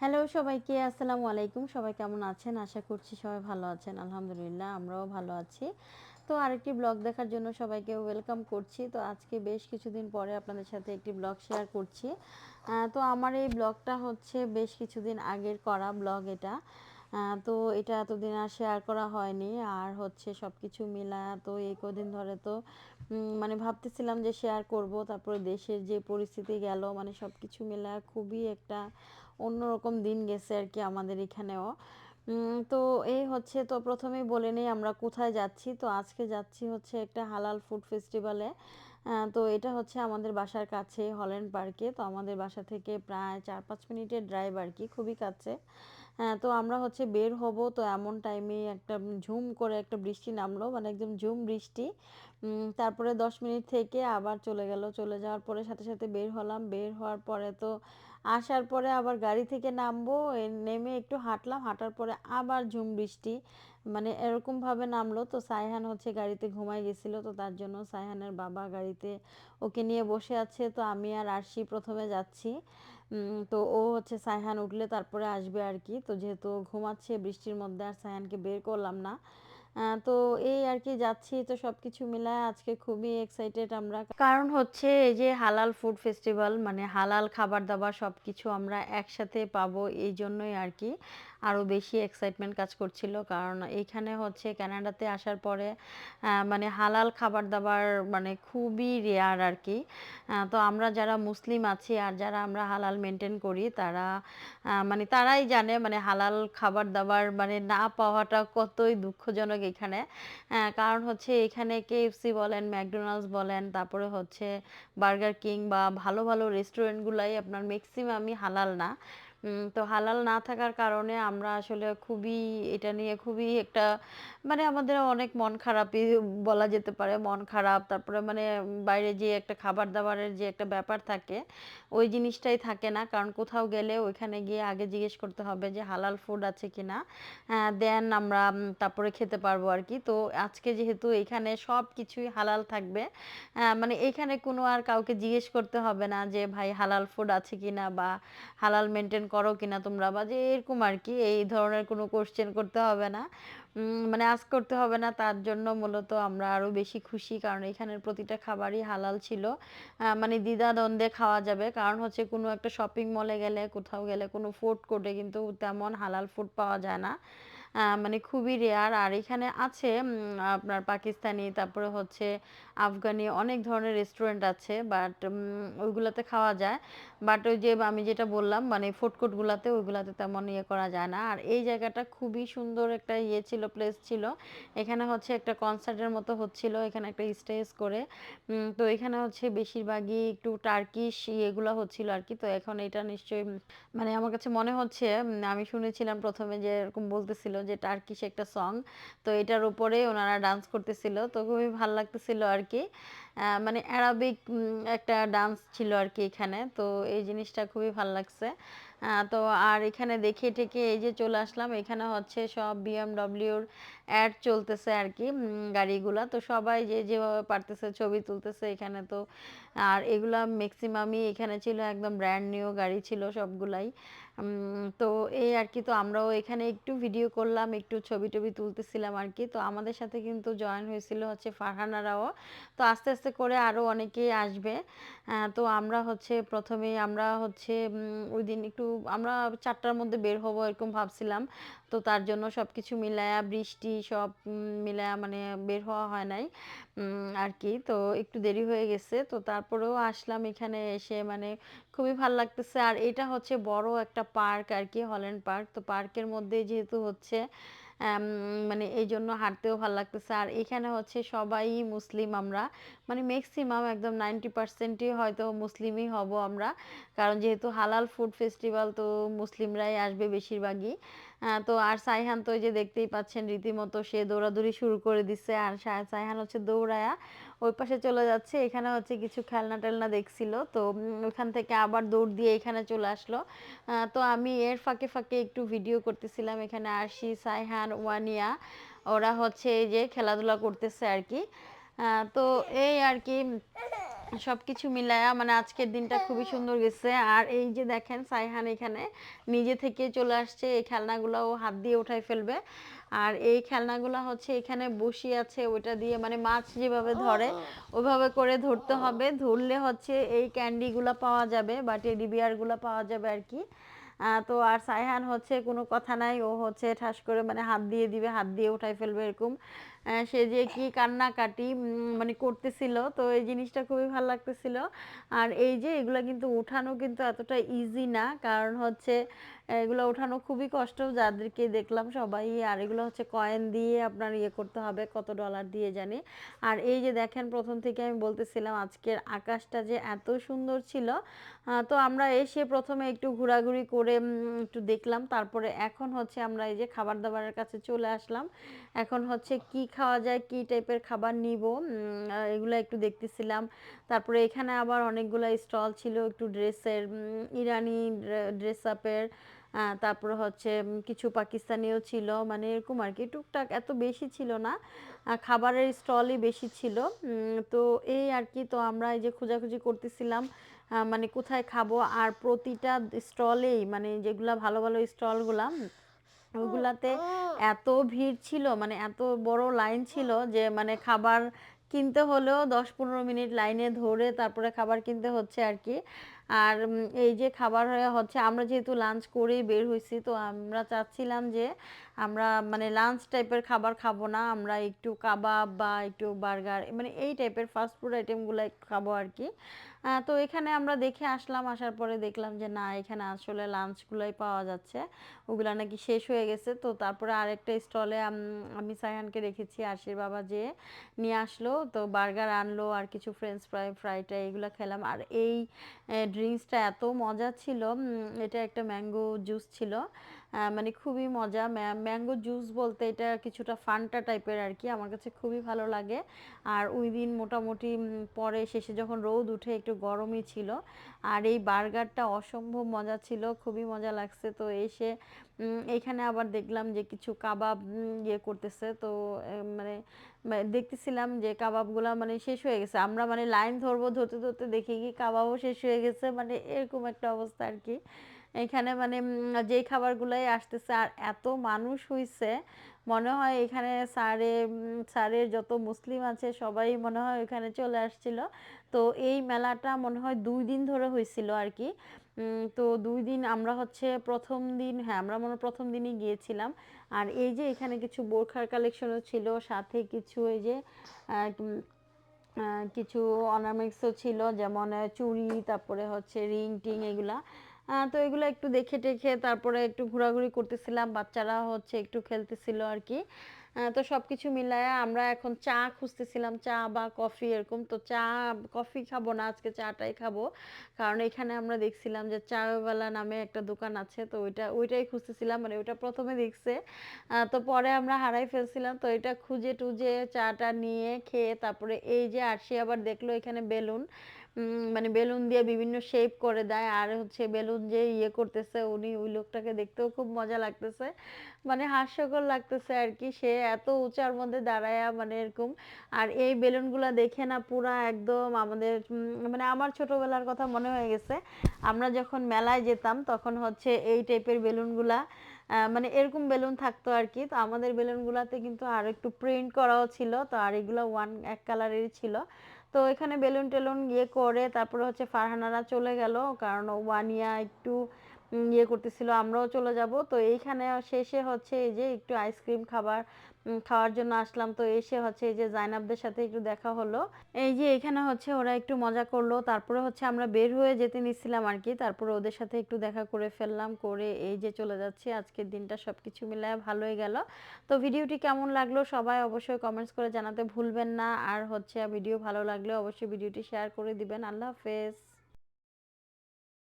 Hello সবাইকে, আসসালামু আলাইকুম। সবাই কেমন আছেন? আশা করছি সবাই ভালো আছেন। আলহামদুলিল্লাহ আমরাও ভালো আছি। তো আরেকটি ব্লগ দেখার জন্য সবাইকে ওয়েলকাম করছি। তো আজকে বেশ কিছুদিন পরে আপনাদের সাথে একটি ব্লগ শেয়ার করছি। তো আমার এই ব্লগটা হচ্ছে বেশ কিছুদিন আগের করা ব্লগ এটা। তো এটা এতদিন আর শেয়ার করা হয়নি। আর হচ্ছে সব কিছু মিলায়া তো এই কদিন ধরে তো মানে ভাবতেছিলাম যে শেয়ার করব। তারপরে দেশের যে পরিস্থিতি গেল, মানে সব কিছু মিলায়া খুবই একটা অন্যরকম দিন গেছে আর কি আমাদের এখানেও। তো এই হচ্ছে, তো প্রথমেই বলে নেই আমরা কোথায় যাচ্ছি। তো আজকে যাচ্ছি হচ্ছে একটা হালাল ফুড ফেস্টিভ্যালে। তো এটা হচ্ছে আমাদের বাসার কাছে হল্যান্ড পার্কে। তো আমাদের বাসা থেকে প্রায় ৪-৫ মিনিটের ড্রাইভ আর কি, খুবই কাছে। তো আমরা হচ্ছে বের হব, তো এমন টাইমে একটা ঝুম করে একটা বৃষ্টি নামলো, মানে একদম ঝুম বৃষ্টি। তারপরে 10 মিনিট থেকে আবার চলে গেল। চলে যাওয়ার পরে সাথে সাথে বের হলাম। বের হওয়ার পরে তো আসার পরে আবার গাড়ি থেকে নামবো, নেমে একটু হাঁটলাম, হাঁটার পরে আবার ঝুম বৃষ্টি, মানে এরকমভাবে নামলো। তো সায়হান হচ্ছে গাড়িতে ঘুমায় গেছিলো, তো তার জন্য সায়হানের বাবা গাড়িতে ওকে নিয়ে বসে আছে। তো আমি আর আরশি প্রথমে যাচ্ছি। তো ও হচ্ছে সায়হান উঠলে তারপরে আসবে আর কি। তো যেহেতু ঘুমাচ্ছে বৃষ্টির মধ্যে, আর সায়হানকে বের করলাম না। তো এই আর কি যাচ্ছি। তো সব কিছু মিলায় আজকে খুবই এক্সাইটেড আমরা, কারণ হচ্ছে এই যে হালাল ফুড ফেস্টিভ্যাল, মানে হালাল খাবার দাবার সব কিছু আমরা একসাথে পাবো, এই জন্যই আর কি আরও বেশি এক্সাইটমেন্ট কাজ করছিল। কারণ এইখানে হচ্ছে কানাডাতে আসার পরে মানে হালাল খাবার দাবার মানে খুবই রেয়ার আর কি। তো আমরা যারা মুসলিম আছি আর যারা আমরা হালাল মেনটেন করি, তারা মানে তারাই জানে মানে হালাল খাবার দাবার মানে না পাওয়াটা কতই দুঃখজনক এখানে। কারণ হচ্ছে এখানে কেএফসি বলেন, ম্যাকডোনাল্ডস বলেন, তারপরে হচ্ছে বার্গার কিং বা ভালো ভালো রেস্টুরেন্টগুলাই আপনার ম্যাক্সিমামই হালাল না। তো হালাল না থাকার কারণে আমরা আসলে খুবই এটা নিয়ে খুবই একটা মানে আমাদের অনেক মন খারাপই বলা যেতে পারে, মন খারাপ। তারপরে মানে বাইরে যে একটা খাবার দাবারের যে একটা ব্যাপার থাকে, ওই জিনিসটাই থাকে না। কারণ কোথাও গেলে ওইখানে গিয়ে আগে জিজ্ঞেস করতে হবে যে হালাল ফুড আছে কিনা, দেন আমরা তারপরে খেতে পারবো আর কি। তো আজকে যেহেতু এখানে সব কিছুই হালাল থাকবে, মানে এখানে কোনো আর কাউকে জিজ্ঞেস করতে হবে না যে ভাই হালাল ফুড আছে কিনা বা হালাল মেনটেন করো কিনা তোমরা, বা যে এরকম আর কি, এই ধরনের কোনো কোশ্চেন করতে হবে না, মানে আস্ক করতে হবে না। তার জন্য মূলত আমরা আরও বেশি খুশি, কারণ এখানের প্রতিটা খাবারই হালাল ছিল। মানে দ্বিধাদ্বন্দ্বে খাওয়া যাবে। কারণ হচ্ছে কোনো একটা শপিং মলে গেলে, কোথাও গেলে কোনো ফুড কোর্টে কিন্তু তেমন হালাল ফুড পাওয়া যায় না, মানে খুবই রেয়ার। আর এখানে আছে আপনার পাকিস্তানি, তারপরে হচ্ছে আফগানি, অনেক ধরনের রেস্টুরেন্ট আছে, বাট ওইগুলোতে খাওয়া যায়। বাট ওই যে আমি যেটা বললাম মানে ফুড কোর্টগুলোতে, ওইগুলোতে তেমন ইয়ে করা যায় না। আর এই জায়গাটা খুবই সুন্দর একটা ইয়ে ছিল, প্লেস ছিল। এখানে হচ্ছে একটা কনসার্টের মতো হচ্ছিল, এখানে একটা স্টেজ করে। তো এখানে হচ্ছে বেশিরভাগই একটু টার্কিশ ইয়েগুলো হচ্ছিল আর কি। তো এখন এটা নিশ্চয়ই মানে আমার কাছে মনে হচ্ছে, আমি শুনেছিলাম প্রথমে যে এরকম বলতেছিল যে টার্কিশ একটা সং, তো এটার উপরে ওনারা ডান্স করতেছিল, তো খুবই ভালো লাগতেছিল আর কি। মানে অ্যারাবিক একটা ডান্স ছিল আর কি এখানে। তো এই জিনিসটা খুবই ভালো লাগছে। তো আর এখানে দেখে ঠেকে এই যে চলে আসলাম, এখানে হচ্ছে সব বিএমডব্লিউর অ্যাড চলতেছে আর কি, গাড়িগুলা। তো সবাই যে যেভাবে পারতেছে ছবি তুলতেছে এখানে। তো আর এগুলা ম্যাক্সিমামই এখানে ছিল একদম ব্র্যান্ড নিউ গাড়ি ছিল সবগুলাই। তো এই আর কি, তো আমরাও এখানে একটু ভিডিও করলাম, একটু ছবি টবি তুলতেছিলাম আর কি। তো আমাদের সাথে কিন্তু জয়েন হয়েছিল হচ্ছে ফারহানারাও। তো আস্তে আস্তে করে আরও অনেকেই আসবে। তো আমরা হচ্ছে প্রথমেই আমরা হচ্ছে ওই দিন একটু আমরা 4টার মধ্যে বের হবো এরকম ভাবছিলাম। তো তার জন্য সব কিছু মিলায়া বৃষ্টি সব মিলায়া মানে বের হওয়া হয় নাই আর কি। তো একটু দেরি হয়ে গেছে, তো তারপরেও আসলাম এখানে এসে, মানে খুবই ভাল লাগতেছে। আর এটা হচ্ছে বড় একটা পার্ক আর কি, হল্যান্ড পার্ক। তো পার্কের মধ্যে যেহেতু হচ্ছে মানে এই জন্য হাঁটতেও ভাল লাগতেছে। আর এখানে হচ্ছে সবাই মুসলিম আমরা, মানে ম্যাক্সিমাম একদম 90%ই হয়তো মুসলিমই হব আমরা। কারণ যেহেতু হালাল ফুড ফেস্টিভ্যাল, তো মুসলিমরাই আসবে বেশিরভাগই। তো আর সাইহান তো ওই যে দেখতেই পাচ্ছেন রীতিমতো সে দৌড়াদৌড়ি শুরু করে দিচ্ছে। আর সাইহান হচ্ছে দৌড়ায়া ওই পাশে চলে যাচ্ছে, এখানে হচ্ছে কিছু খেলনা টেলনা দেখছিল। তো ওখান থেকে আবার দৌড় দিয়ে এখানে চলে আসলো। তো আমি এর ফাঁকে ফাঁকে একটু ভিডিও করতেছিলাম। এখানে আরশি, সাইহান, ওয়ানিয়া ওরা হচ্ছে এই যে খেলাধুলা করতেছে আর কি। তো এই আর কি, সবকিছু মিলায়া মানে আজকের দিনটা খুবই সুন্দর গেছে। আর এই যে দেখেন সাইহান এখানে নিজে থেকে চলে আসছে। এই খেলনাগুলো ও হাত দিয়ে উঠায় ফেলবে। আর এই খেলনাগুলো হচ্ছে এখানে বসি আছে ওইটা দিয়ে মানে মাছ যেভাবে ধরে ওইভাবে করে ধরতে হবে। ধরলে হচ্ছে এই ক্যান্ডিগুলা পাওয়া যাবে বা টেডি বিয়ারগুলা পাওয়া যাবে আরকি। তো আর সাইহান হচ্ছে কোনো কথা নাই। ও হচ্ছে ঠাস করে মানে হাত দিয়ে দিবে, হাত দিয়ে উঠায় ফেলবে এরকম। সে যে কি কান্নাকাটি মানে করতেছিল, তো এই জিনিসটা খুবই ভাল লাগতেছিল। আর এই যে এগুলা কিন্তু উঠানো কিন্তু এতটা ইজি না, কারণ হচ্ছে এগুলো ওঠানো খুবই কষ্ট, যাদেরকে দেখলাম সবাই। আর এগুলো হচ্ছে কয়েন দিয়ে আপনার ইয়ে করতে হবে, কত ডলার দিয়ে জানি। আর এই যে দেখেন প্রথম থেকে আমি বলতেছিলাম আজকের আকাশটা যে এত সুন্দর ছিল। তো আমরা এসে প্রথমে একটু ঘোরাঘুরি করে একটু দেখলাম, তারপরে এখন হচ্ছে আমরা এই যে খাবার দাবারের কাছে চলে আসলাম। এখন হচ্ছে কি খাওয়া যায়, কি টাইপের খাবার নিব, এগুলো একটু দেখতেছিলাম। তারপরে এখানে আবার অনেকগুলো স্টল ছিল একটু ড্রেসের, ইরানি ড্রেস আপের। তারপরে হচ্ছে কিছু পাকিস্তানিও ছিল, মানে এরকম আর কি টুকটাক, এত বেশি ছিল না। খাবারের স্টলই বেশি ছিল। তো এই আর কি, তো আমরা এই যে খোঁজাখুঁজি করতেছিলাম মানে কোথায় খাবো। আর প্রতিটা স্টলেই মানে যেগুলা ভালো ভালো স্টলগুলা ওগুলাতে এত ভিড় ছিল, মানে এত বড় লাইন ছিল যে মানে খাবার কিনতে হলেও 10-15 মিনিট লাইনে ধরে তারপরে খাবার কিনতে হচ্ছে আর কি। আর এই যে খাবার হচ্ছে আমরা যেহেতু লাঞ্চ করেই বের হয়েছি, তো আমরা চাচ্ছিলাম যে আমরা মানে লাঞ্চ টাইপের খাবার খাবো না, আমরা একটু কাবাব বা একটু বার্গার মানে এই টাইপের ফাস্ট ফুড আইটেমগুলো একটু খাবো আর কি। তো এখানে আমরা দেখে আসলাম, আসার পরে দেখলাম যে না, এখানে আসলে লাঞ্চগুলোই পাওয়া যাচ্ছে, ওগুলা নাকি শেষ হয়ে গেছে। তো তারপরে আরেকটা স্টলে আমি সায়হানকে রেখেছি, আশির বাবা যেয়ে নিয়ে আসলো, তো বার্গার আনলো আর কিছু ফ্রেঞ্চ ফ্রাই ফ্রাইটা এগুলো খেলাম। আর এই ড্রিঙ্কসটা এত মজা ছিল, এটা একটা ম্যাঙ্গো জুস ছিল, মানে খুবই মজা। ম্যাঙ্গো জুস বলতে এটা কিছুটা ফান্টা টাইপের আর কি, আমার কাছে খুবই ভালো লাগে। আর ওই দিন মোটামুটি পরে শেষে যখন রোদ উঠে একটু গরমই ছিল। আর এই বার্গারটা অসম্ভব মজা ছিল, খুবই মজা লাগছে। তো এসে এইখানে আবার দেখলাম যে কিছু কাবাব ইয়ে করতেছে, তো মানে দেখতেছিলাম যে কাবাবগুলা মানে শেষ হয়ে গেছে, আমরা মানে লাইন ধরবো, ধরতে ধরতে দেখি কি কাবাবও শেষ হয়ে গেছে, মানে এরকম একটা অবস্থা আর কি। এখানে মানে যেই খাবারগুলাই আসতেছে আর এত মানুষ হইছে, মনে হয় এখানে স্যারের যত মুসলিম আছে সবাই মনে হয় এখানে চলে আসছিল। তো এই মেলাটা মনে হয় 2 দিন ধরে হয়েছিল আর কি। তো 2 দিন আমরা হচ্ছে প্রথম দিন, হ্যাঁ আমরা মনে হয় প্রথম দিনই গিয়েছিলাম। আর এই যে এখানে কিছু বোরখার কালেকশনও ছিল, সাথে কিছু এই যে কিছু অর্নামেন্টসও ছিল, যেমন চুড়ি, তারপরে হচ্ছে রিং টিং এগুলা। তো এগুলো একটু দেখে টেখে তারপরে একটু ঘোরাঘুরি করতেছিলাম, বাচ্চারা হচ্ছে একটু খেলতেছিল আর কি। তো সব কিছু মিলায়া আমরা এখন চা খুঁজতেছিলাম, চা বা কফি এরকম। তো চা কফি খাবো না আজকে, চাটাই খাবো, কারণ এখানে আমরা দেখছিলাম যে চায়ওয়ালা নামে একটা দোকান আছে, তো ওইটাই খুঁজতেছিলাম, মানে ওইটা প্রথমে দেখছে। তো পরে আমরা হারাই ফেলছিলাম, তো এটা খুঁজে টুজে চাটা নিয়ে খেয়ে তারপরে এই যে আরশি আবার দেখলো এখানে বেলুন, মানে বেলুন দিয়ে বিভিন্ন শেপ করে দেয়, আর হচ্ছে বেলুন যে ইয়ে করতেছে উনি, ওই লোকটাকে দেখতেও খুব মজা লাগতেছে, মানে হাস্যকর লাগতেছে আর কি, সে এত উঁচার মধ্যে দাঁড়ায়া মানে এরকম। আর এই বেলুনগুলা দেখে না পুরা একদম আমাদের মানে আমার ছোটবেলার কথা মনে হয়ে গেছে। আমরা যখন মেলায় যেতাম তখন হচ্ছে এই টাইপের বেলুনগুলা মানে এরকম বেলুন থাকতো আর কি। তো আমাদের বেলুনগুলাতে কিন্তু আর একটু প্রিন্ট করাও ছিল, তো আর এগুলো এক কালারেরই ছিল। তো এখানে বেলুন টেলুন ইয়ে করে তারপরে হচ্ছে ফারহানারা চলে গেল, কারণ ওয়ানিয়া একটু ইয়ে করতেছিল, আমরাও চলে যাব। তো এইখানে শেষে হচ্ছে এই যে একটু আইসক্রিম খাওয়ার জন্য আসলাম। তো এসে হচ্ছে এই যে জাইনাবদের সাথে একটু দেখা হলো, এই যে এখানে হচ্ছে ওরা একটু মজা করলো, তারপরে হচ্ছে আমরা বের হয়ে যেতে নিচ্ছিলাম আর কি, তারপরে ওদের সাথে একটু দেখা করে ফেললাম, করে এই যে চলে যাচ্ছি। আজকের দিনটা সবকিছু মিলায় ভালোই গেল। তো ভিডিওটি কেমন লাগলো সবাই অবশ্যই কমেন্টস করে জানাতে ভুলবেন না, আর হচ্ছে ভিডিও ভালো লাগলে অবশ্যই ভিডিওটি শেয়ার করে দিবেন। আল্লাহ হাফেজ।